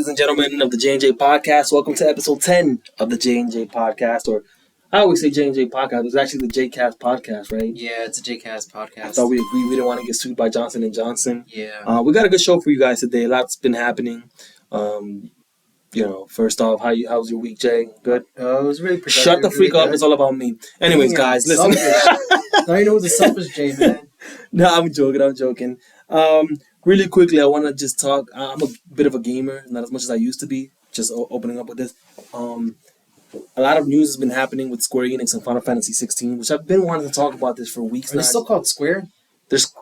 ladies and gentlemen of the J&J Podcast. Welcome to episode 10 of the J&J Podcast, or I always say J&J Podcast. It's actually the Jaycast Podcast, right? Yeah, it's a Jaycast Podcast. I thought we agreed we didn't want to get sued by Johnson & Johnson. Yeah. We got a good show for you guys today. A lot's been happening. First off, how's your week, Jay? Good? It was really productive. Shut the freak up. It's all about me. Anyways, guys, listen. Now you know who's a selfish Jay, man. No, I'm joking. Really quickly, I want to just talk. I'm a bit of a gamer, not as much as I used to be. Just opening up with this. A lot of news has been happening with Square Enix and Final Fantasy 16, which I've been wanting to talk about this for weeks now. Are they still called Square?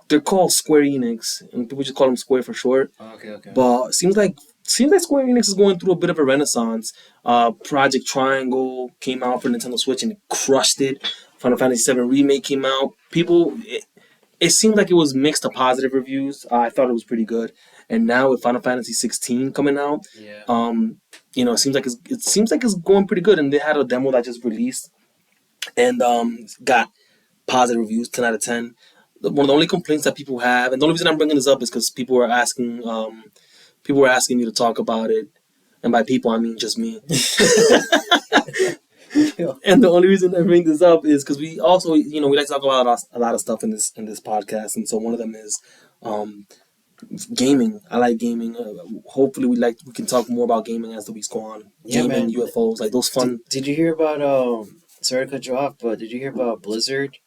They're called Square Enix, and people just call them Square for short. Okay. But seems like Square Enix is going through a bit of a renaissance. Project Triangle came out for Nintendo Switch and it crushed it. Final Fantasy VII Remake came out. It seemed like it was mixed to positive reviews. I thought it was pretty good. And now with Final Fantasy 16 coming out, it seems like it's going pretty good. And they had a demo that just released and got positive reviews, 10 out of 10. One of the only complaints that people have, and the only reason I'm bringing this up is because people were asking me to talk about it, and by people I mean just me. And the only reason I bring this up is because we also, we like to talk about a lot of stuff in this podcast, and so one of them is gaming. I like gaming. Hopefully, we can talk more about gaming as the weeks go on. Gaming, man. UFOs, like those fun. Did you hear about? Sorry to cut you off, but did you hear about Blizzard?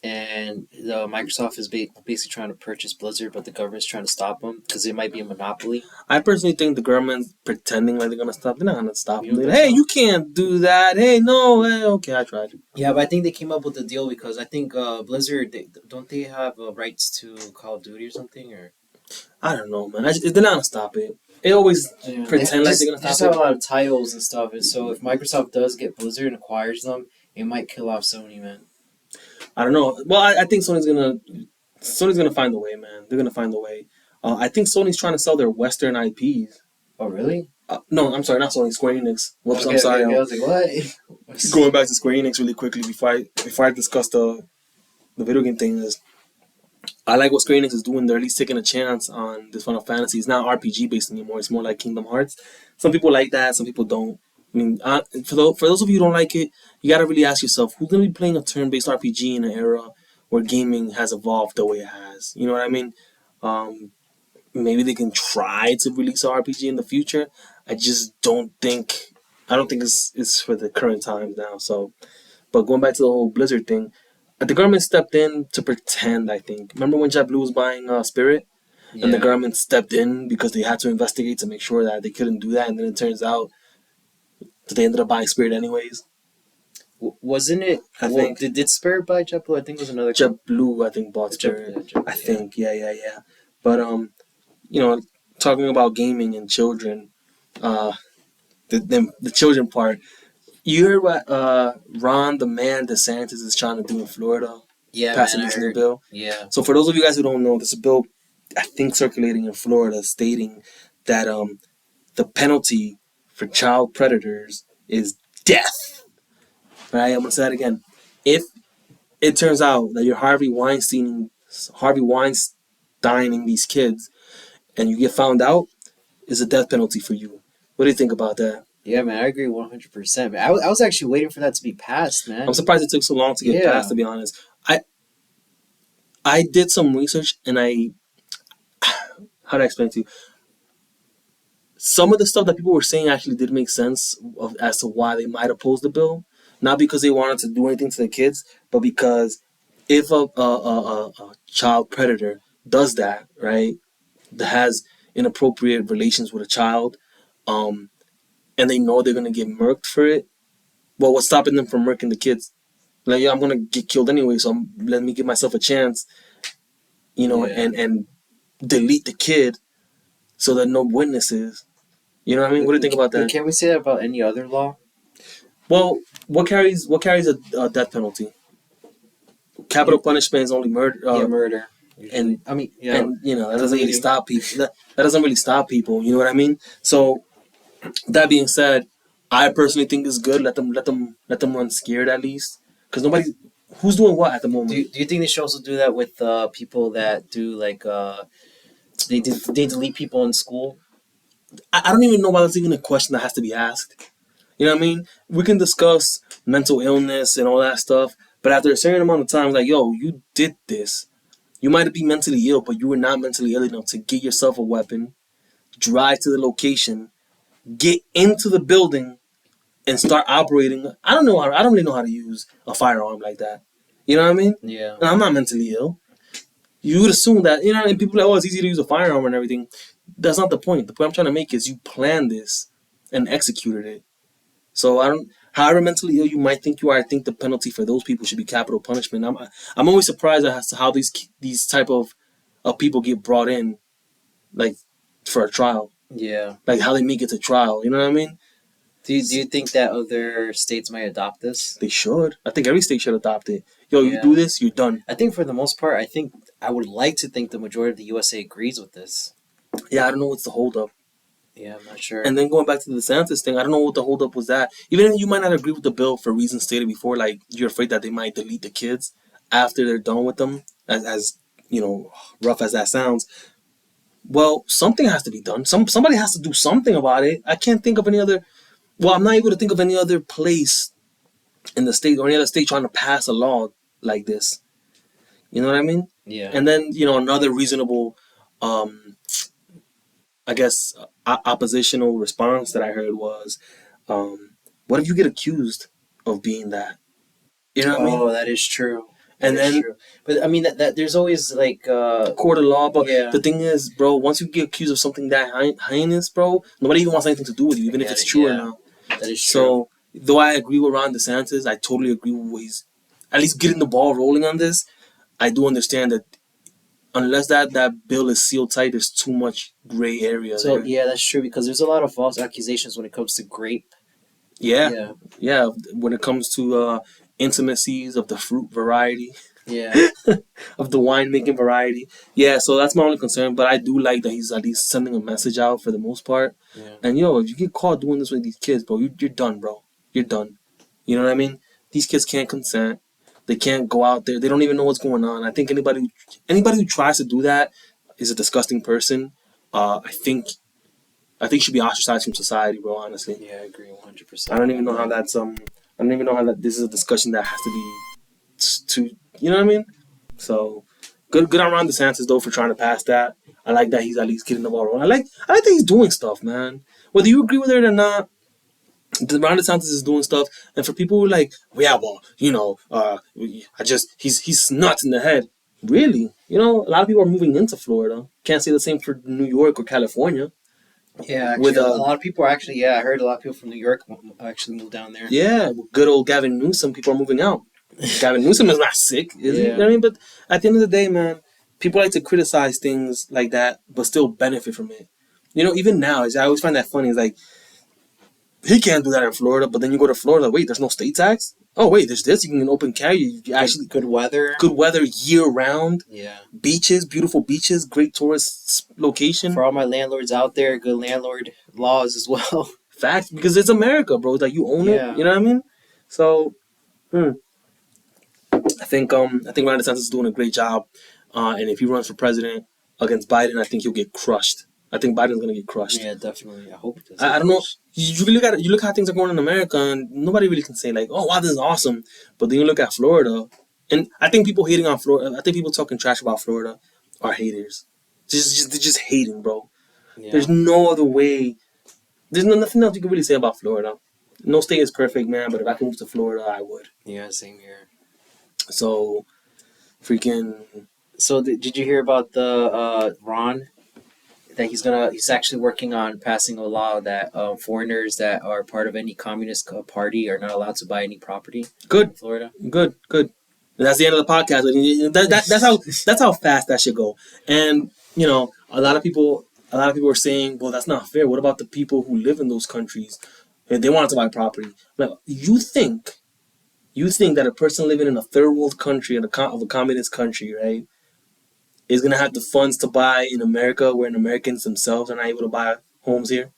And Microsoft is basically trying to purchase Blizzard, but the government's trying to stop them because it might be a monopoly. I personally think the government's pretending like they're going to stop. They're not going to stop them. Hey, you can't do that. Hey, no. Hey, okay, I tried. Yeah, but I think they came up with a deal because I think Blizzard, don't they have rights to Call of Duty or something? Or I don't know, man. They're not going to stop it. They always pretend like they're going to stop it. They just have a lot of titles and stuff, and so if Microsoft does get Blizzard and acquires them, it might kill off Sony, man. I don't know. Well, I think Sony's gonna find a way, man. They're gonna find a way. I think Sony's trying to sell their Western IPs. Oh, really? No, I'm sorry, not Sony. Square Enix. Whoops, okay, I'm sorry. Okay. I was like, what? Going back to Square Enix really quickly before I discuss the video game thing is, I like what Square Enix is doing. They're at least taking a chance on this Final Fantasy. It's not RPG based anymore. It's more like Kingdom Hearts. Some people like that. Some people don't. I mean, for those of you who don't like it, you gotta really ask yourself, who's gonna be playing a turn-based RPG in an era where gaming has evolved the way it has? You know what I mean? Maybe they can try to release an RPG in the future. I don't think it's for the current times now. So, but going back to the whole Blizzard thing, the government stepped in to pretend. I think. Remember when JetBlue was buying Spirit? Yeah. And the government stepped in because they had to investigate to make sure that they couldn't do that, and then it turns out that they ended up buying Spirit anyways. Wasn't it? I think did Spirit buy JetBlue? I think it was another. JetBlue, I think, bought Spirit. I think, yeah. But talking about gaming and children, the children part. You heard what Ron the man DeSantis is trying to do in Florida? Yeah, passing the bill. Yeah. So for those of you guys who don't know, there's a bill I think circulating in Florida stating that the penalty for child predators is death. Right? I'm gonna say that again. If it turns out that you're Harvey Weinsteining these kids, and you get found out, it's a death penalty for you. What do you think about that? Yeah, man, I agree 100%. I was actually waiting for that to be passed, man. I'm surprised it took so long to get passed, to be honest. I did some research, and how do I explain it to you? Some of the stuff that people were saying actually did make sense as to why they might oppose the bill. Not because they wanted to do anything to the kids, but because if a child predator does that, right, that has inappropriate relations with a child, and they know they're going to get murked for it, well, what's stopping them from murking the kids? Like, I'm going to get killed anyway, so let me give myself a chance, and delete the kid so that no witnesses. You know what I mean? What do you think about that? Can't we say that about any other law? Well, what carries a death penalty? Capital punishment is only murder. Murder. And that doesn't really stop people. That doesn't really stop people. You know what I mean? So, that being said, I personally think it's good. Let them run scared at least, because who's doing what at the moment. Do you think they should also do that with people that do like they delete people in school? I don't even know why that's even a question that has to be asked. You know what I mean? We can discuss mental illness and all that stuff, but after a certain amount of time, like, yo, you did this. You might be mentally ill, but you were not mentally ill enough to get yourself a weapon, drive to the location, get into the building, and start operating. I don't know how. I don't really know how to use a firearm like that. You know what I mean? Yeah. And I'm not mentally ill. You would assume that, you know, and people are like, oh, it's easy to use a firearm and everything. That's not the point. The point I'm trying to make is you planned this and executed it. So I don't. However mentally ill you might think you are, I think the penalty for those people should be capital punishment. I'm always surprised as to how these type of people get brought in, like, for a trial. Yeah. Like how they make it to trial. You know what I mean? Do you think that other states might adopt this? They should. I think every state should adopt it. Yo, you do this, you're done. I think for the most part, I would like to think the majority of the USA agrees with this. Yeah, I don't know what's the holdup. Yeah, I'm not sure. And then going back to the DeSantis thing, I don't know what the holdup was at. Even if you might not agree with the bill for reasons stated before, like you're afraid that they might delete the kids after they're done with them, as you know, rough as that sounds. Well, something has to be done. Somebody has to do something about it. I can't think of any other. Well, I'm not able to think of any other place in the state or any other state trying to pass a law like this. You know what I mean? Yeah. And then, you know, another reasonable, I guess, oppositional response that I heard was, what if you get accused of being that? You know what I mean? Oh, that is true. And then, but I mean that there's always like court of law. But the thing is, bro, once you get accused of something that heinous, bro, nobody even wants anything to do with you, even if it's true or not. That is true. So, though I agree with Ron DeSantis, I totally agree with what he's at least getting the ball rolling on this. I do understand that unless that bill is sealed tight, there's too much gray area. So yeah, that's true because there's a lot of false accusations when it comes to grape. Yeah. When it comes to intimacies of the fruit variety. Yeah. Of the winemaking variety. Yeah, so that's my only concern. But I do like that he's at least sending a message out for the most part. Yeah. And yo, if you get caught doing this with these kids, bro, you're done, bro. You're done. You know what I mean? These kids can't consent. They can't go out there. They don't even know what's going on. I think anybody who tries to do that is a disgusting person. I think should be ostracized from society, bro. Honestly. Yeah, I agree 100%. I don't even know how that's I don't even know how that this is a discussion that has to be you know what I mean? So good on Ron DeSantis though for trying to pass that. I like that he's at least getting the ball rolling. I like that he's doing stuff, man. Whether you agree with it or not, Ron DeSantis is doing stuff. And for people who are like, you know, he's nuts in the head. Really? You know, a lot of people are moving into Florida. Can't say the same for New York or California. Yeah, actually, a lot of people are actually, I heard a lot of people from New York actually moved down there. Yeah, good old Gavin Newsom, people are moving out. Gavin Newsom is not sick, is he? You know what I mean? But at the end of the day, man, people like to criticize things like that, but still benefit from it. You know, even now, I always find that funny. It's like, he can't do that in Florida, but then you go to Florida, wait, there's no state tax? Oh, wait, there's this. You can open carry. You actually good weather year round. Yeah, beaches, beautiful beaches, great tourist location. For all my landlords out there, good landlord laws as well. Facts, because it's America, bro. It's like you own it. You know what I mean? So, I think Ron DeSantis is doing a great job, and if he runs for president against Biden, I think he'll get crushed. I think Biden's gonna get crushed. Yeah, definitely. I hope it does. I don't know. You look how things are going in America, and nobody really can say like, "Oh, wow, this is awesome." But then you look at Florida, and I think people hating on Florida. I think people talking trash about Florida are haters. They're just hating, bro. Yeah. There's no other way. There's nothing else you can really say about Florida. No state is perfect, man. But if I could move to Florida, I would. Yeah, same here. So, freaking. So did you hear about the Ron? That he's actually working on passing a law that foreigners that are part of any communist party are not allowed to buy any property. Good. In Florida. Good. And that's the end of the podcast. That's how fast that should go. And you know, a lot of people are saying, well, that's not fair. What about the people who live in those countries? If they want to buy property. Well, you think that a person living in a third world country, of a communist country, right, is going to have the funds to buy in America when Americans themselves are not able to buy homes here?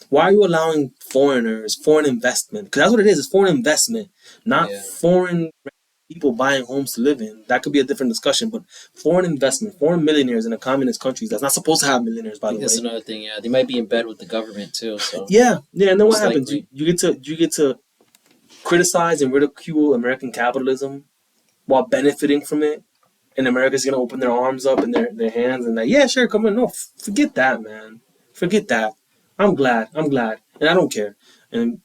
Why are you allowing foreign investment? Because that's what it is. It's foreign investment, not foreign people buying homes to live in. That could be a different discussion. But foreign investment, foreign millionaires in a communist countries that's not supposed to have millionaires, by the way. That's another thing. Yeah, they might be in bed with the government too. So yeah. And then what happens? likely. You get to criticize and ridicule American capitalism while benefiting from it, and America's gonna open their arms up and their hands and like, yeah, sure, come on. No, forget that, man. Forget that. I'm glad, and I don't care. And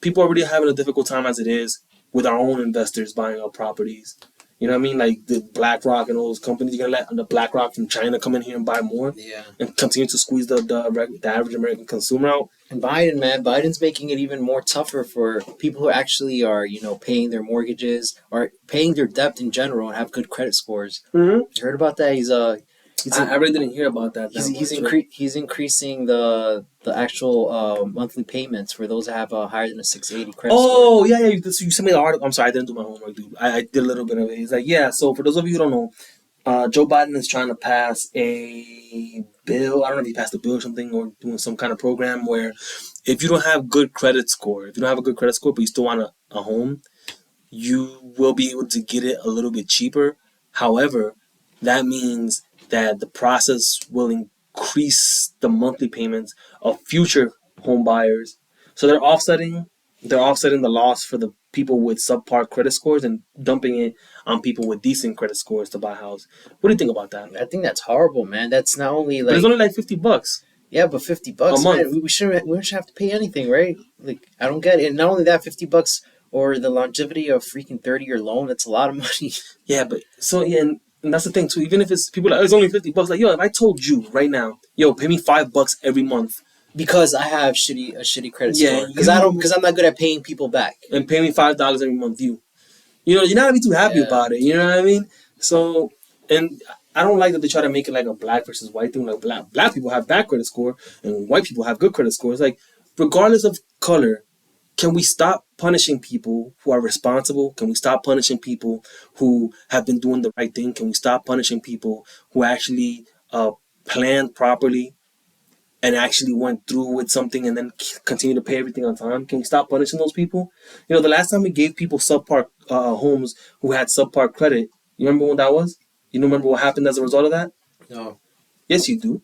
people are already having a difficult time as it is with our own investors buying up properties. You know what I mean? Like the BlackRock and all those companies, you're gonna let the BlackRock from China come in here and buy more, and continue to squeeze the average American consumer out. And Biden's making it even more tougher for people who actually are, paying their mortgages or paying their debt in general and have good credit scores. Mm-hmm. You heard about that? I really didn't hear about that. He's increasing the actual monthly payments for those that have higher than a 680 credit score. Oh, yeah. You sent me the article. I'm sorry, I didn't do my homework, dude. I did a little bit of it. He's like, yeah. So for those of you who don't know, Joe Biden is trying to pass a bill. I don't know if he passed a bill or something, or doing some kind of program where if you don't have good credit score, but you still want a home, you will be able to get it a little bit cheaper. However, that means that the process will increase the monthly payments of future home buyers. So they're offsetting the loss for the people with subpar credit scores and dumping it on people with decent credit scores to buy a house. What do you think about that? I think that's horrible, man. That's not only but it's only like $50. Yeah, but $50 a month. Man, we shouldn't have to pay anything, right? Like, I don't get it. And not only that, $50 or the longevity of freaking 30-year loan, that's a lot of money. Yeah, but and that's the thing too. Even if it's people like, it's only $50, like, yo, if I told you right now, yo, pay me $5 every month because I have a shitty credit score, because I'm not good at paying people back, and pay me $5 every month, you're not gonna be too happy about it. You know what I mean? So, and I don't like that they try to make it like a black versus white thing. Like black people have bad credit score and white people have good credit scores. Like, regardless of color, can we stop punishing people who are responsible? Can we stop punishing people who have been doing the right thing? Can we stop punishing people who actually planned properly and actually went through with something and then continue to pay everything on time? Can we stop punishing those people? The last time we gave people subpar homes who had subpar credit, you remember when that was? You don't remember what happened as a result of that? No. Yes, you do.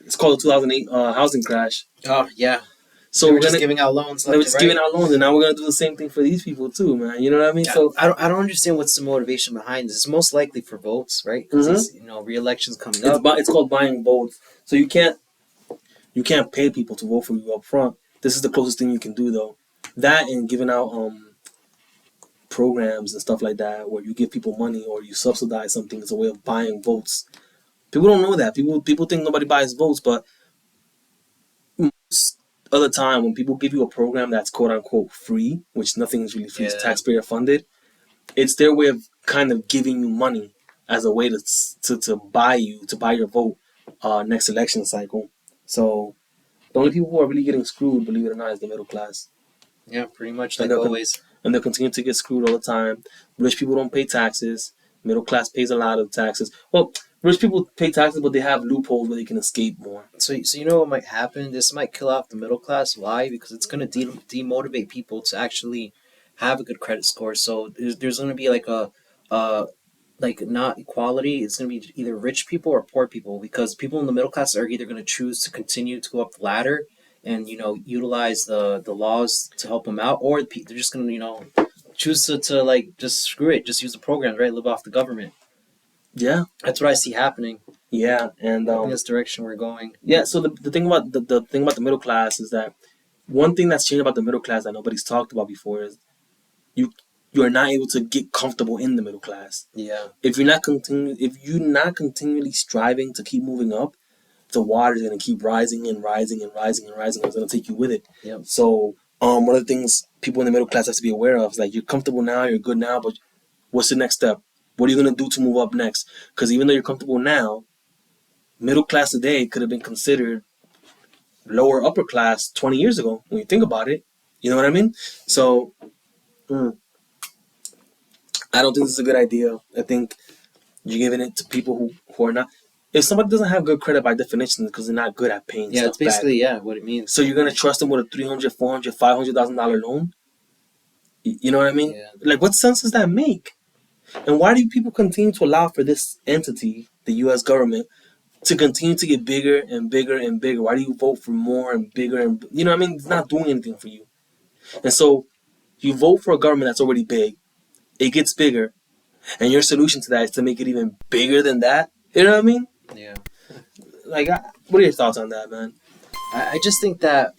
It's called the 2008 housing crash. Oh, yeah. So we're just giving out loans. Giving out loans, and now we're gonna do the same thing for these people too, man. You know what I mean? Yeah, so I don't understand what's the motivation behind this. It's most likely for votes, right? Because re-elections coming up. It's called buying votes. So you can't pay people to vote for you up front. This is the closest thing you can do, though. That and giving out programs and stuff like that, where you give people money or you subsidize something as a way of buying votes. People don't know that. People think nobody buys votes, but most of the time when people give you a program that's quote unquote free, which nothing is really free, it's taxpayer funded, it's their way of kind of giving you money as a way to buy your vote next election cycle. So the only people who are really getting screwed, believe it or not, is the middle class. Yeah, pretty much, like always. And they'll continue to get screwed all the time. Rich people don't pay taxes. Middle class pays a lot of taxes. Well, rich people pay taxes, but they have loopholes where they can escape more. So you know what might happen? This might kill off the middle class. Why? Because it's going to demotivate people to actually have a good credit score. So there's going to be like not equality. It's going to be either rich people or poor people, because people in the middle class are either going to choose to continue to go up the ladder and utilize the laws to help them out, or they're just going to choose to like just screw it, just use the program, right? Live off the government. Yeah, that's what I see happening. Yeah, and in this direction we're going. Yeah, so the thing about the middle class is that one thing that's changed about the middle class that nobody's talked about before is you are not able to get comfortable in the middle class. Yeah. If you're not continually striving to keep moving up, the water is gonna keep rising and rising and rising and rising. It's gonna take you with it. Yep. So one of the things people in the middle class have to be aware of is like, you're comfortable now, you're good now, but what's the next step? What are you gonna do to move up next? Because even though you're comfortable now, middle class today could have been considered lower upper class 20 years ago when you think about it. You know what I mean? So I don't think this is a good idea. I think you're giving it to people who are not. If somebody doesn't have good credit by definition, because they're not good at paying stuff it's basically back, what it means. So you're gonna trust them with a $300,000, $400,000, $500,000 loan? You know what I mean? Yeah. Like, what sense does that make? And why do people continue to allow for this entity, the U.S. government, to continue to get bigger and bigger and bigger? Why do you vote for more and bigger and, you know what I mean? It's not doing anything for you. And so you vote for a government that's already big. It gets bigger. And your solution to that is to make it even bigger than that. You know what I mean? Yeah. Like, what are your thoughts on that, man? I just think that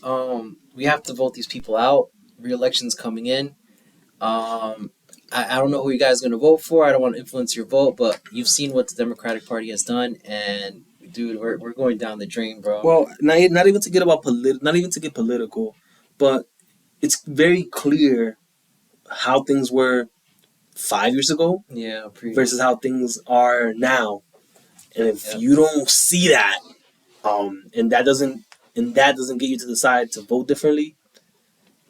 we have to vote these people out. Re-election's coming in. I don't know who you guys are going to vote for. I don't want to influence your vote, but you've seen what the Democratic Party has done, and dude, we're going down the drain, bro. Well, not even to get not even to get political, but it's very clear how things were 5 years ago, yeah, versus how things are now. And if you don't see that, and that doesn't get you to decide to vote differently,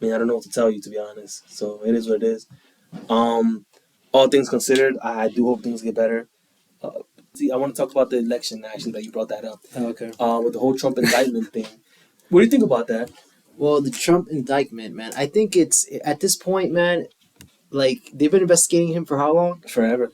I mean, I don't know what to tell you, to be honest. So it is what it is. All things considered, I do hope things get better. I want to talk about the election, actually, that you brought that up. Okay. With the whole Trump indictment thing. What do you think about that? Well, the Trump indictment, man. I think it's, at this point, man, like, they've been investigating him for how long? Forever,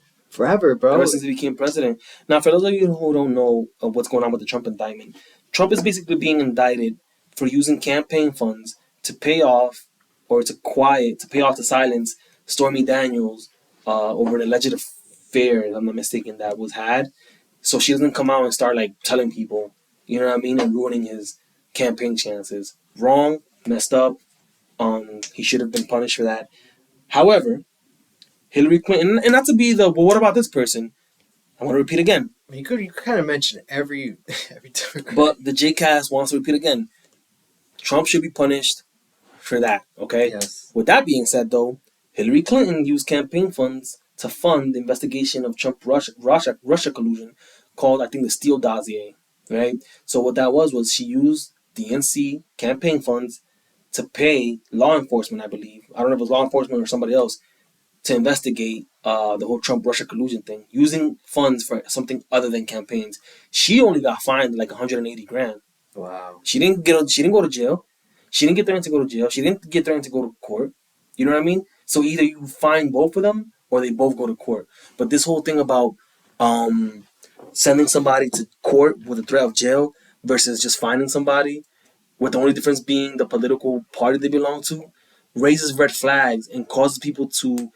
bro. Ever since he became president. Now, for those of you who don't know what's going on with the Trump indictment, Trump is basically being indicted for using campaign funds to pay off to silence Stormy Daniels over an alleged affair, if I'm not mistaken, that was had. So she doesn't come out and start like telling people, you know what I mean, and ruining his campaign chances. Wrong, messed up. He should have been punished for that. However, Hillary Clinton, and not to be well, what about this person? I want to repeat again. You could kind of mention every Democrat. But the Jaycast wants to repeat again. Trump should be punished for that, okay? Yes. With that being said, though, Hillary Clinton used campaign funds to fund the investigation of Trump-Russia collusion called, I think, the Steele dossier, right? So what that was she used DNC campaign funds to pay law enforcement, I believe. I don't know if it was law enforcement or somebody else, to investigate the whole Trump-Russia collusion thing, using funds for something other than campaigns. She only got fined like $180,000. Wow. She didn't go to jail. She didn't get threatened to go to jail. She didn't get threatened to go to court. You know what I mean? So either you fine both of them or they both go to court. But this whole thing about sending somebody to court with a threat of jail versus just fining somebody, with the only difference being the political party they belong to, raises red flags and causes people to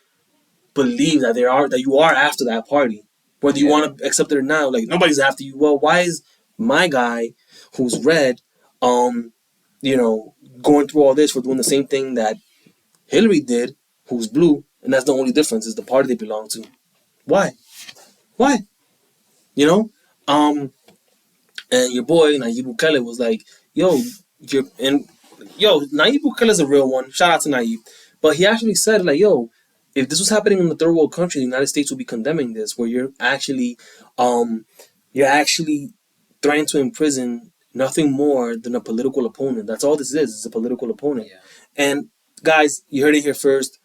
believe that you are after that party, whether you want to accept it or not. Like, nobody's after you. Well, why is my guy, who's red, going through all this for doing the same thing that Hillary did, who's blue, and that's the only difference is the party they belong to? Why? You know, and your boy Nayib Bukele was like, Nayib Bukele's a real one. Shout out to Nayib, but he actually said like, if this was happening in the third world country, the United States would be condemning this, where you're actually threatening to imprison nothing more than a political opponent. That's all this is. It's a political opponent. Yeah. And guys, you heard it here first.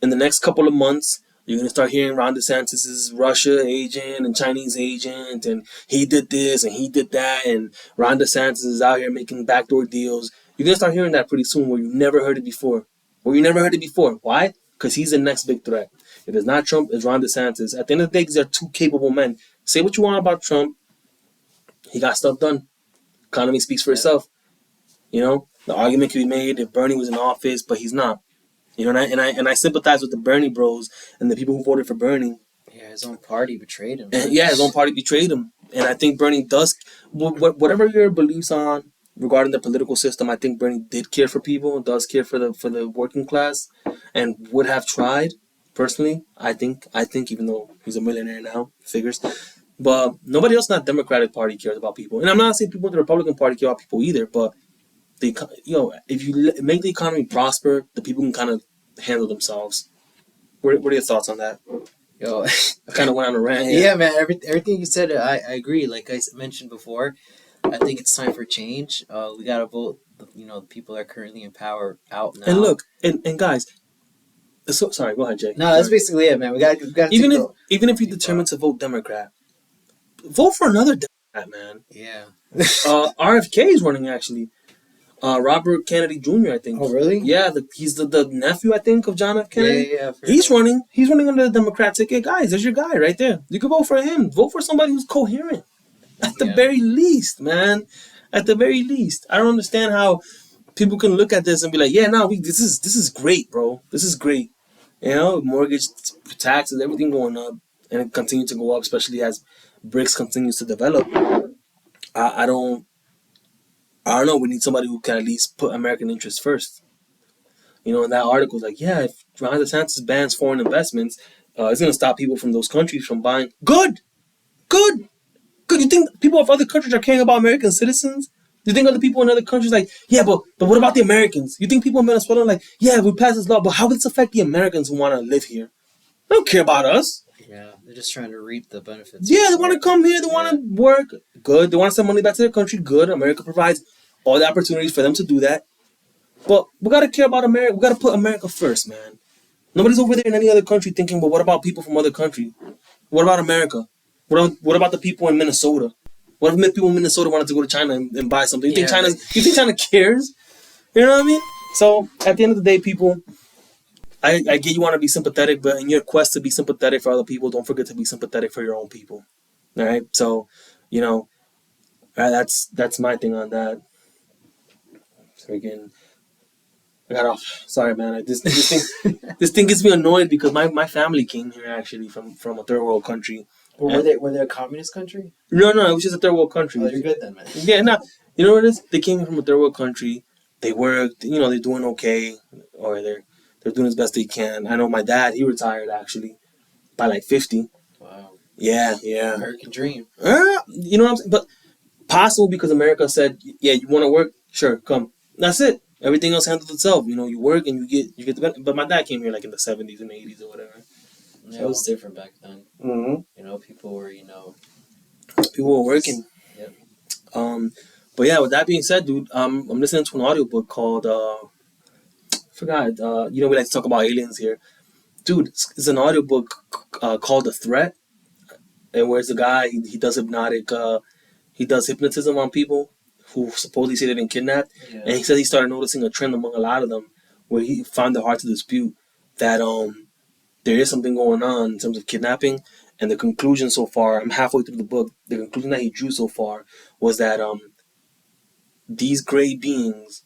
In the next couple of months, you're gonna start hearing Ron DeSantis' Russia agent and Chinese agent, and he did this and he did that, and Ron DeSantis is out here making backdoor deals. You're gonna start hearing that pretty soon, where you never heard it before. Why? Because he's the next big threat. If it's not Trump, it's Ron DeSantis. At the end of the day, these are two capable men. Say what you want about Trump. He got stuff done. Economy speaks for itself. You know, the argument could be made if Bernie was in office, but he's not. You know, and I sympathize with the Bernie bros and the people who voted for Bernie. Yeah, his own party betrayed him. His own party betrayed him. And I think Bernie does, whatever your beliefs on regarding the political system, I think Bernie did care for people, does care for the working class, and would have tried. Personally, I think even though he's a millionaire now, figures, but nobody else in that Democratic Party cares about people. And I'm not saying people in the Republican Party care about people either, but if you make the economy prosper, the people can kind of handle themselves. What are your thoughts on that? I kind of went on a rant. Yeah, man. Everything you said, I agree. Like I mentioned before, I think it's time for change. We gotta vote. The people that are currently in power out now. And look, and guys. So sorry. Go ahead, Jay. No, that's basically it, man. We got even if you determine to vote Democrat, vote for another Democrat, man. Yeah. RFK is running actually. Robert Kennedy Jr., I think. Oh, really? Yeah, he's the nephew, I think, of John F. Kennedy. Yeah. He's running. He's running under the Democrat ticket. Guys, there's your guy right there. You can vote for him. Vote for somebody who's coherent. At the very least, man. At the very least. I don't understand how people can look at this and be like, yeah, no, this is great, bro. This is great. You know, mortgage, taxes, everything going up. And it continues to go up, especially as BRICS continues to develop. I don't know. We need somebody who can at least put American interests first. You know, in that article, like, yeah, if Govt DeSantis bans foreign investments, it's going to stop people from those countries from buying. Good. You think people of other countries are caring about American citizens? You think other people in other countries like, yeah, but what about the Americans? You think people in Venezuela are like, yeah, we passed this law, but how would this affect the Americans who want to live here? They don't care about us. Yeah, they're just trying to reap the benefits. Yeah, they want to come here. They want to work. Good. They want to send money back to their country. Good. America provides all the opportunities for them to do that. But we got to care about America. We got to put America first, man. Nobody's over there in any other country thinking, but what about people from other countries? What about America? What about the people in Minnesota? What if people in Minnesota wanted to go to China and buy something? You think China cares? You know what I mean? So at the end of the day, people, I get you want to be sympathetic, but in your quest to be sympathetic for other people, don't forget to be sympathetic for your own people. All right? So, you know, that's my thing on that. So again, I got off. Sorry, man. This thing gets me annoyed because my family came here actually from a third world country. Were they a communist country? No, it was just a third world country. Oh, you're good then, man. Yeah, no. You know what it is? They came from a third world country. They worked. You know, they're doing okay, or they're doing as best they can. I know my dad. He retired actually by like 50. Wow. Yeah. American dream. You know what I'm saying? But possible because America said, yeah, you want to work? Sure, come. That's it. Everything else handles itself. You know, you work and you get the benefit. But my dad came here like in the 70s and 80s or whatever. Yeah, it was different back then. Mm-hmm. You know, people were working. Yep. But yeah, with that being said, dude, I'm listening to an audiobook called forgot. You know, we like to talk about aliens here, dude. It's an audiobook called The Threat, and where's the guy? He does hypnotism on people who supposedly say they've been kidnapped, and he said he started noticing a trend among a lot of them where he found it hard to dispute that there is something going on in terms of kidnapping. And the conclusion so far, I'm halfway through the book, the conclusion that he drew so far was that these gray beings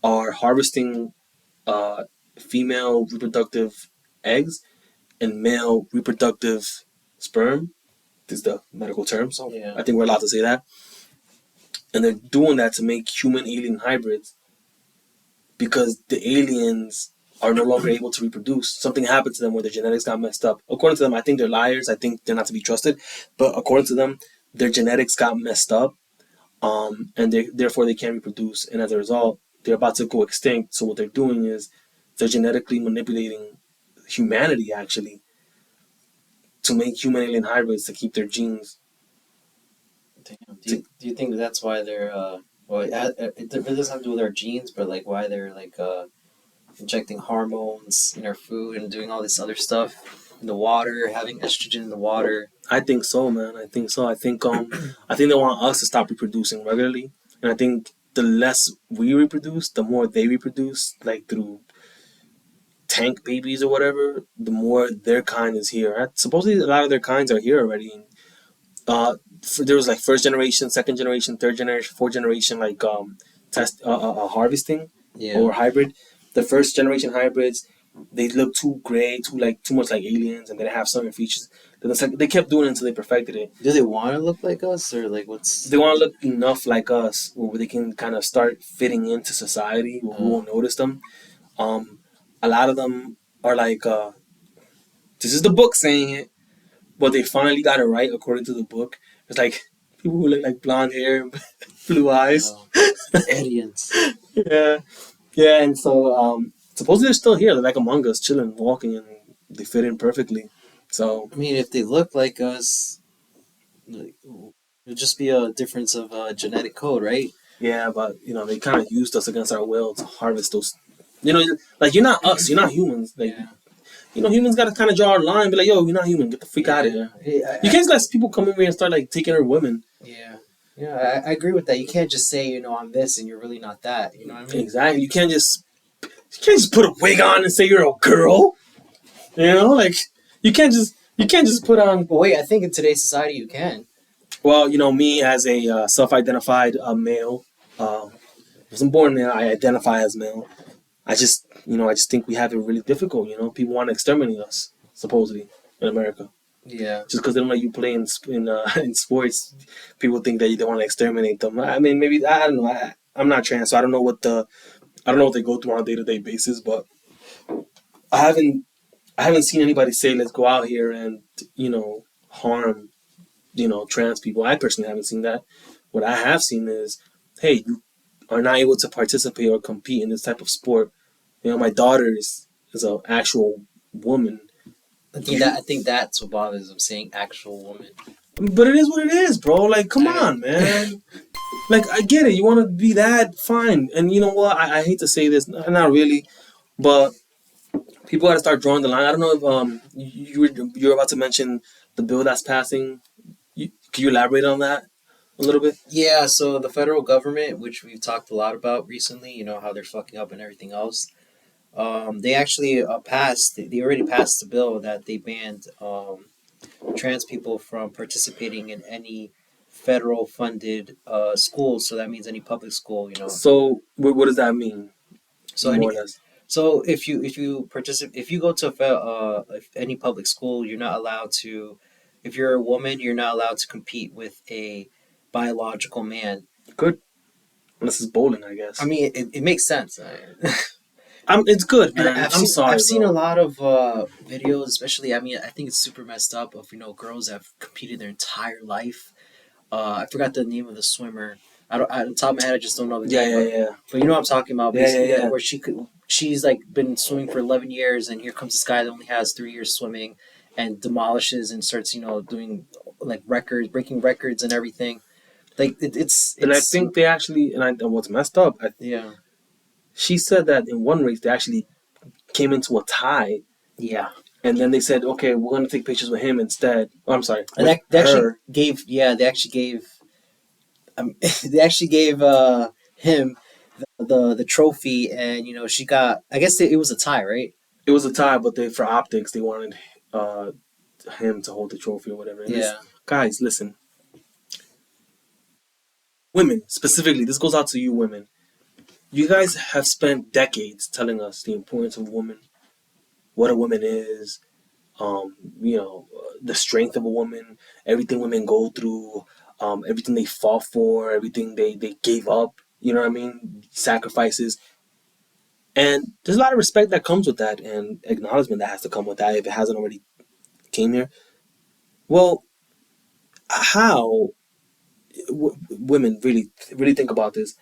are harvesting female reproductive eggs and male reproductive sperm. This is the medical term, so I think we're allowed to say that. And they're doing that to make human-alien hybrids because the aliens are no longer able to reproduce. Something happened to them where their genetics got messed up. According to them, I think they're liars. I think they're not to be trusted. But according to them, their genetics got messed up, and therefore they can't reproduce. And as a result, they're about to go extinct. So what they're doing is they're genetically manipulating humanity, actually, to make human-alien hybrids to keep their genes. Damn. Do you think that's why they're... it doesn't have to do with our genes, but like why they're like... injecting hormones in our food and doing all this other stuff in the water, having estrogen in the water. I think so, man. I think so. I think they want us to stop reproducing regularly, and I think the less we reproduce, the more they reproduce, like through tank babies or whatever. The more their kind is here. Supposedly, a lot of their kinds are here already. There was like first generation, second generation, third generation, fourth generation, like harvesting or hybrid. The first generation hybrids, they look too gray, too much like aliens, and they have certain features. They kept doing it until they perfected it. Do they want to look like us, or like what's? They want to look enough like us, where they can kind of start fitting into society, where we won't notice them. A lot of them are like, this is the book saying it, but they finally got it right according to the book. It's like people who look like blonde hair, blue eyes, aliens. Yeah, and so supposedly they're still here. They're like among us, chilling, walking, and they fit in perfectly. So I mean, if they look like us, it'll just be a difference of genetic code, right? Yeah, but they kind of used us against our will to harvest those. Like you're not us, you're not humans. Like humans got to kind of draw a line, be like, yo, you're not human, get the freak out of here. You can't just let people come in here and start like taking our women. Yeah. Yeah, I agree with that. You can't just say, I'm this and you're really not that. You know what I mean? Exactly. You can't just put a wig on and say you're a girl. Like you can't just put on. But wait, I think in today's society you can. Well, me as a self-identified male, I wasn't born male. I identify as male. I just think we have it really difficult. People want to exterminate us, supposedly, in America. Yeah. Just because they don't let you play in sports, people think that you don't want to exterminate them. I mean, maybe I don't know. I'm not trans, so I don't know what they go through on a day-to-day basis. But I haven't seen anybody say let's go out here and harm trans people. I personally haven't seen that. What I have seen is, hey, you are not able to participate or compete in this type of sport. My daughter is an actual woman. I think that's what bothers them, saying actual woman. But it is what it is, bro. Like, come I know. on, man. Like, I get it. You want to be that, fine. And you know what? I hate to say this, not really, but people got to start drawing the line. I don't know if you're about to mention the bill that's passing. Can you elaborate on that a little bit? Yeah, so the federal government, which we've talked a lot about recently, how they're fucking up and everything else. They actually passed. They already passed a bill that they banned trans people from participating in any federal funded schools. So that means any public school. So, what does that mean? So More any or less. so if you go to any public school, you're not allowed to. If you're a woman, you're not allowed to compete with a biological man. Good. Unless it's bowling, I guess. I mean, it makes sense. It's good, And man. I'm sorry. I've seen bro. a lot of videos, especially. I mean, I think it's super messed up of girls that have competed their entire life. I forgot the name of the swimmer. I don't. On the top of my head, I just don't know the Yeah, name. yeah, yeah. But you know what I'm talking about. Yeah, Basically, yeah, yeah. where she's like been swimming for 11 years, and here comes this guy that only has 3 years swimming, and demolishes and starts doing like records, breaking records and everything. Like it's And I think they actually, and what's messed up, yeah. she said that in one race they actually came into a tie, Yeah. and then they said, okay, we're gonna take pictures with him instead. Oh, I'm sorry, And with they actually her. gave they actually gave him the trophy, and she got. I guess it was a tie, right? It was a tie, but for optics, they wanted uh, him to hold the trophy or whatever. And Yeah. guys, listen, women specifically, this goes out to you, women. You guys have spent decades telling us the importance of women, what a woman is, the strength of a woman, everything women go through, everything they fought for, everything they gave up. You know what I mean? Sacrifices. And there's a lot of respect that comes with that, and acknowledgement that has to come with that if it hasn't already came here. Well, how women really really think about this?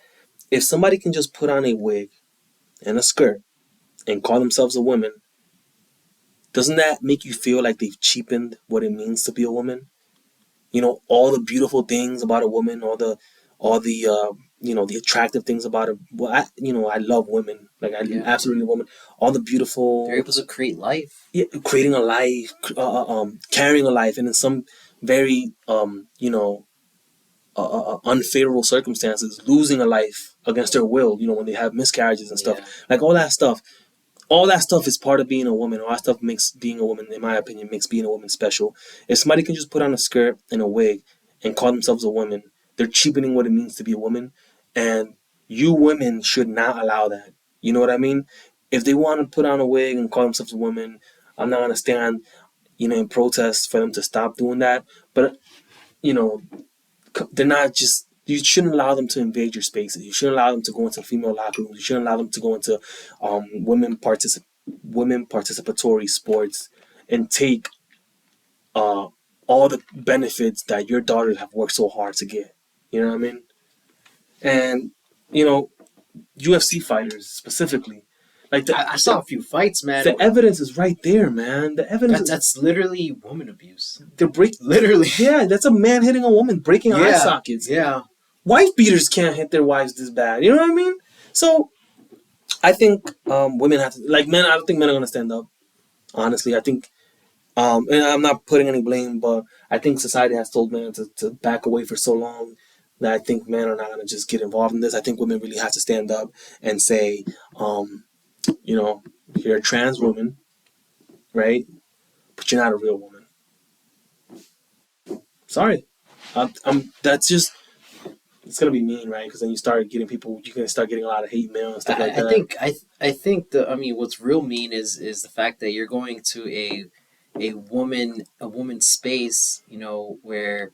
If somebody can just put on a wig and a skirt and call themselves a woman, doesn't that make you feel like they've cheapened what it means to be a woman? All the beautiful things about a woman, all the attractive things about her. Well, I love women. Like, I Yeah. absolutely love women. All the beautiful, They're able to create life. yeah, creating a life, carrying a life, and in some very unfavorable circumstances, losing a life against their will. When they have miscarriages and stuff, Yeah. like all that stuff. All that stuff is part of being a woman. All that stuff makes being a woman, in my opinion, makes being a woman special. If somebody can just put on a skirt and a wig and call themselves a woman, they're cheapening what it means to be a woman. And you women should not allow that. You know what I mean? If they want to put on a wig and call themselves a woman, I'm not going to stand, in protest for them to stop doing that. But, you know, they're not just. You shouldn't allow them to invade your spaces. You shouldn't allow them to go into female locker rooms. You shouldn't allow them to go into women participatory sports and take uh, all the benefits that your daughters have worked so hard to get. You know what I mean? And UFC fighters specifically, like I saw a few fights, man. the evidence is right there, man. The evidence That's literally woman abuse. they're Literally. Yeah, that's a man hitting a woman, breaking eye sockets. Yeah. Wife beaters can't hit their wives this bad. You know what I mean? So I think women have to, like men. I don't think men are gonna stand up. Honestly, I think, and I'm not putting any blame, but I think society has told men to back away for so long that I think men are not going to just get involved in this. I think women really have to stand up and say, you know, you're a trans woman, right? But you're not a real woman. Sorry. That's just, it's gonna be mean, right? Because then you start getting people, you can start getting a lot of hate mail and stuff like that. I think what's real mean is the fact that you're going to a woman space, where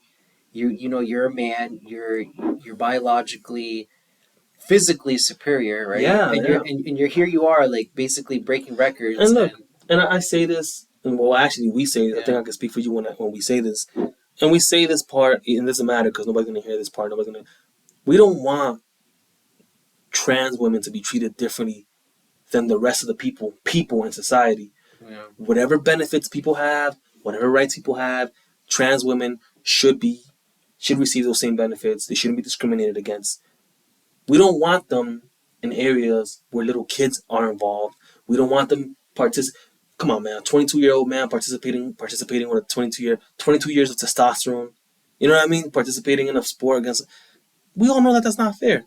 you're a man, you're biologically, physically superior, right? Yeah, and yeah. you're here, you are like basically breaking records. And look, and I say this, and well, actually, we say, I think I can speak for you when we say this, and we say this part, and it doesn't matter because nobody's gonna hear this part. We don't want trans women to be treated differently than the rest of the people in society. Yeah. Whatever benefits people have, whatever rights people have, trans women should receive those same benefits. They shouldn't be discriminated against. We don't want them in areas where little kids are involved. We don't want them Come on, man, a 22-year-old man participating with a 22 years of testosterone. You know what I mean? Participating in a sport against. We all know that that's not fair.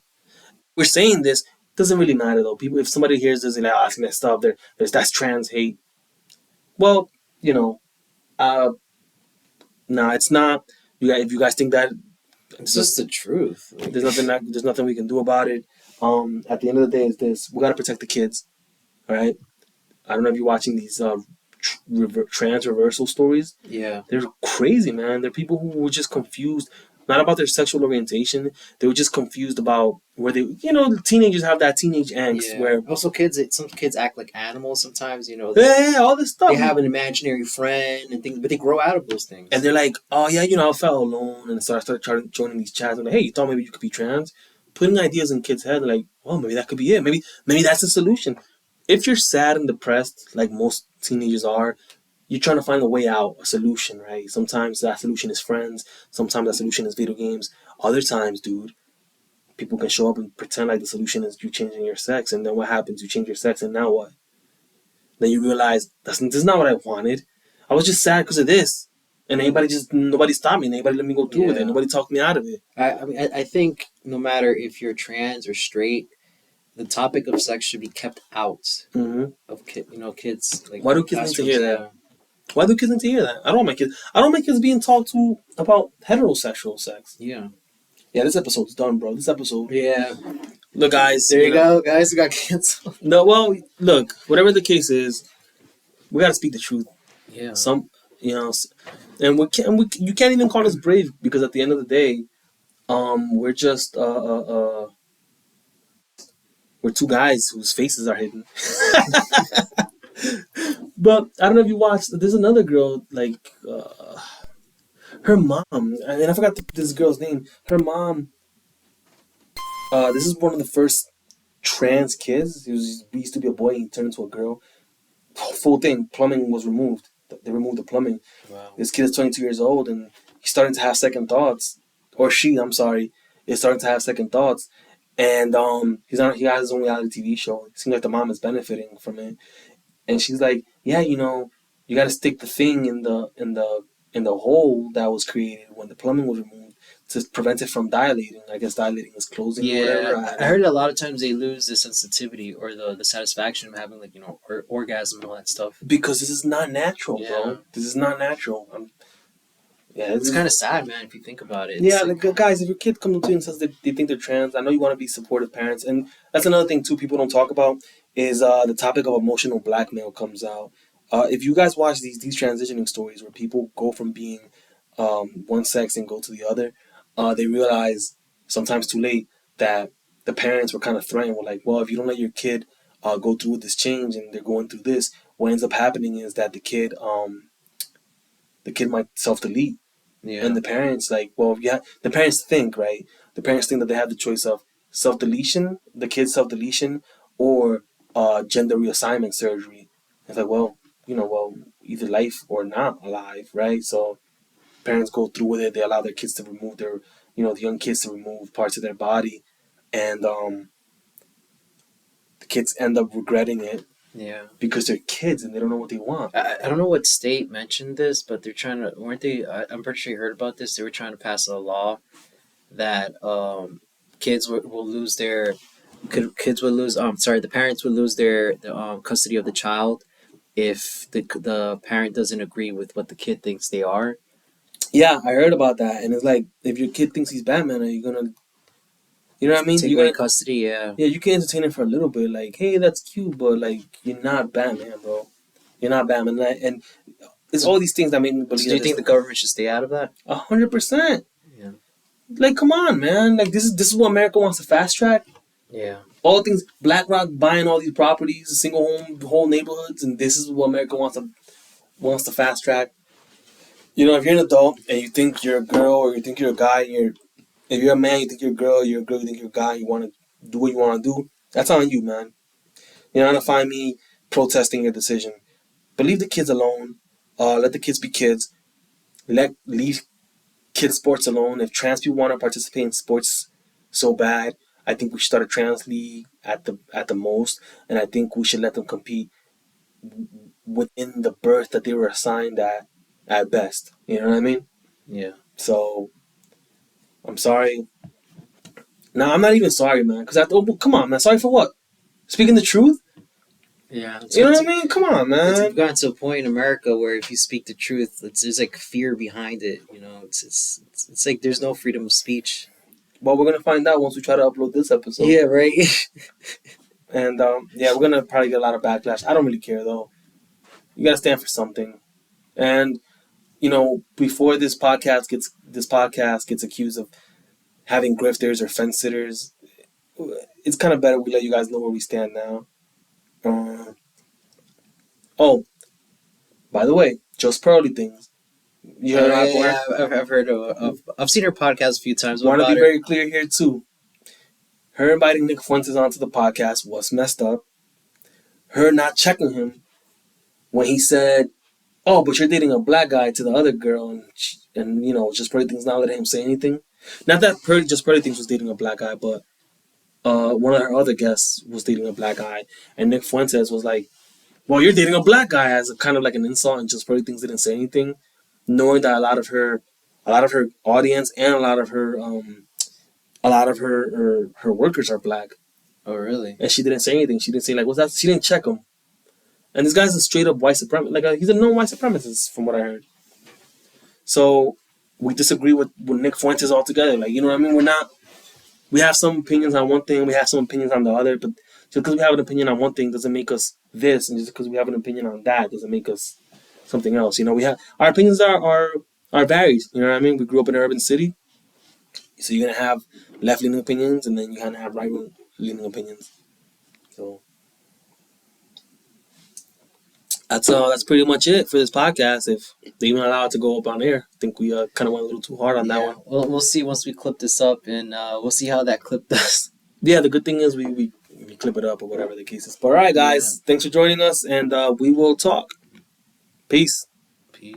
We're saying this, doesn't really matter though. People, if somebody hears this and they're asking that stuff, that's trans hate. Well, no, it's not. If you guys think that, It's just the truth. there's nothing we can do about it. At the end of the day, it's this: we gotta protect the kids. All right. I don't know if you're watching these trans reversal stories. Yeah. They're crazy, man. They're people who were just confused, not about their sexual orientation. They were just confused about where they, teenagers have that teenage angst where. Also, some kids act like animals sometimes, Yeah, all this stuff. They have an imaginary friend and things, but they grow out of those things. And they're like, oh yeah, I felt alone, and so I started joining these chats. I'm like, hey, you thought maybe you could be trans? Putting ideas in kids' heads, like, well, maybe that could be it. Maybe that's the solution. If you're sad and depressed, like most teenagers are, you're trying to find a way out, a solution, right? Sometimes that solution is friends. Sometimes that solution is video games. Other times, dude, people can show up and pretend like the solution is you changing your sex. And then what happens? You change your sex, and now what? Then you realize, this is not what I wanted. I was just sad because of this. And nobody stopped me. Nobody let me go through with it. Nobody talked me out of it. I think no matter if you're trans or straight, the topic of sex should be kept out of kids. Like, why do kids need to hear that? Why do kids need to hear that? I don't want my kids being talked to about heterosexual sex. Yeah. Yeah, this episode's done, bro. This episode. Yeah. Look, guys. There you go, guys. We got canceled. No, well, look. Whatever the case is, we gotta speak the truth. Yeah. And you can't even call us brave because at the end of the day, we're just we're two guys whose faces are hidden. But I don't know if you watched. There's another girl, like her mom, and I forgot this girl's name. Her mom. This is one of the first trans kids. He used to be a boy. And he turned into a girl. Full thing. Plumbing was removed. They removed the plumbing. Wow. This kid is 22 years old, and he's starting to have second thoughts. Or she, I'm sorry, is starting to have second thoughts. And he has his own reality TV show. It seems like the mom is benefiting from it. And she's like, yeah, you got to stick the thing in the hole that was created when the plumbing was removed to prevent it from dilating. I guess dilating is closing. Yeah, or whatever. I heard a lot of times they lose the sensitivity or the satisfaction of having orgasm and all that stuff. Because this is not natural, bro. This is not natural. It's kind of sad, man, if you think about it. Yeah, guys, if your kid comes up to you and says they think they're trans, I know you want to be supportive parents. And that's another thing, too, people don't talk about is the topic of emotional blackmail comes out. If you guys watch these transitioning stories where people go from being one sex and go to the other, they realize, sometimes too late, that the parents were kind of threatened with like, well, if you don't let your kid go through this change and they're going through this, what ends up happening is that the kid might self-delete. Yeah. And the parents, the parents think, right? The parents think that they have the choice of self-deletion, the kid's self-deletion, or gender reassignment surgery. It's like, well, either life or not alive, right? So parents go through with it. They allow their kids to remove the young kids to remove parts of their body. And the kids end up regretting it. Yeah. Because they're kids and they don't know what they want. I don't know what state mentioned this, but they're trying to, weren't they, I'm pretty sure you heard about this. They were trying to pass a law that kids will lose their kids will lose the parents would lose their custody of the child if the parent doesn't agree with what the kid thinks they are. Yeah, I heard about that, and it's like if your kid thinks he's Batman, are you gonna, you know what I mean? Take You're away gonna, custody, yeah. yeah, you can entertain it for a little bit, like, hey, that's cute, but like, you're not Batman, bro. You're not Batman, and it's all these things that make me believe. So do you think the government should stay out of that? 100%. Yeah. Like, come on, man. Like, this is what America wants to fast track. Yeah. All things, BlackRock buying all these properties, single home, whole neighborhoods, and this is what America wants to fast track. You know, if you're an adult and you think you're a girl or you think you're a guy, if you're a man, you think you're a girl, you think you're a guy, you want to do what you want to do, that's on you, man. You're not going to find me protesting your decision. But leave the kids alone. Let the kids be kids. Leave kids sports alone. If trans people want to participate in sports so bad, I think we should start a trans league at the most, and I think we should let them compete within the berth that they were assigned at best. You know what I mean? Yeah. So I'm sorry. No, I'm not even sorry, man. Because come on, man. Sorry for what? Speaking the truth? Yeah. You know what I mean? Come on, man. We've gotten to a point in America where if you speak the truth, there's like fear behind it. You know, it's like there's no freedom of speech. Well, we're gonna find out once we try to upload this episode. Yeah, right. And yeah, we're gonna probably get a lot of backlash. I don't really care though. You gotta stand for something. And you know, before this podcast gets accused of having grifters or fence sitters, it's kind of better we let you guys know where we stand now. Oh, by the way, JustPearlyThings. You heard of yeah, I've heard of. I've seen her podcast a few times. Want to be very clear here too. Her inviting Nick Fuentes onto the podcast was messed up. Her not checking him when he said, "Oh, but you're dating a black guy," to the other girl, and you know, JustPearlyThings not letting him say anything. Not that JustPearlyThings was dating a black guy, but one of her other guests was dating a black guy, and Nick Fuentes was like, "Well, you're dating a black guy," as a kind of like an insult, and JustPearlyThings didn't say anything, knowing that a lot of her audience and a lot of her workers are black. Oh, really? And she didn't say anything. She didn't say like, "What's that?" She didn't check him. And this guy's a straight up white supremacist. Like he's a known white supremacist, from what I heard. So we disagree with Nick Fuentes altogether. Like, you know what I mean? We have some opinions on one thing, we have some opinions on the other, but just because we have an opinion on one thing doesn't make us this, and just because we have an opinion on that doesn't make us something else. You know, we have our opinions are varied. You know what I mean? We grew up in an urban city, so you're gonna have left-leaning opinions, and then you're gonna have right-leaning opinions. So that's pretty much it for this podcast. If they even allow it to go up on air, I think we kind of went a little too hard on that one. Well, we'll see once we clip this up, and we'll see how that clip does. Yeah, the good thing is we clip it up or whatever the case is. But all right, guys, thanks for joining us, and we will talk. Peace. Peace.